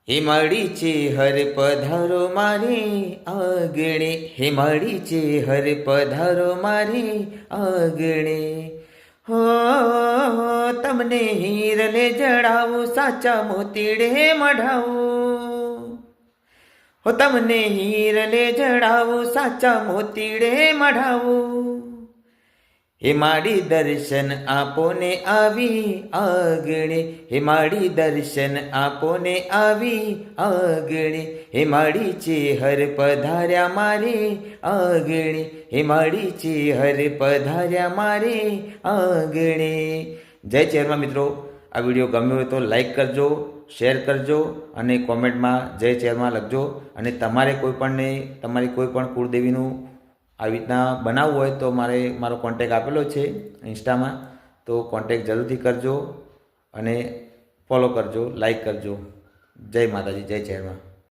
હિમાળી છે હર પધારો મારે આગણે, હિમાળી છે હર પધારો મારે આગણે. હો તમને હીરને જડાવું, સાચા મોતીડે મઢાવું. હો તમને હીરને જડાવું, સાચા મોતીડે મઢાવું. હે માડી દર્શન આપોને આવી આગણે, હે માડી દર્શન આપોને આવી આગણે. હે માડી છે હર પધાર્યા મારે આગણે, હે માડી છે હર પધાર્યા મારે આગણે. જય ચેરમાં મિત્રો, આ વિડીયો ગમ્યો હોય તો લાઈક કરજો, શેર કરજો અને કોમેન્ટમાં જય ચેરમાં લખજો. અને તમારે તમારી કોઈ પણ કુળદેવીનું આવી રીતના બનાવવું હોય તો મારો કોન્ટેક આપેલો છે ઇન્સ્ટામાં, તો કોન્ટેક જરૂરથી કરજો અને ફોલો કરજો, લાઈક કરજો. જય માતાજી, જય ચેરમાં.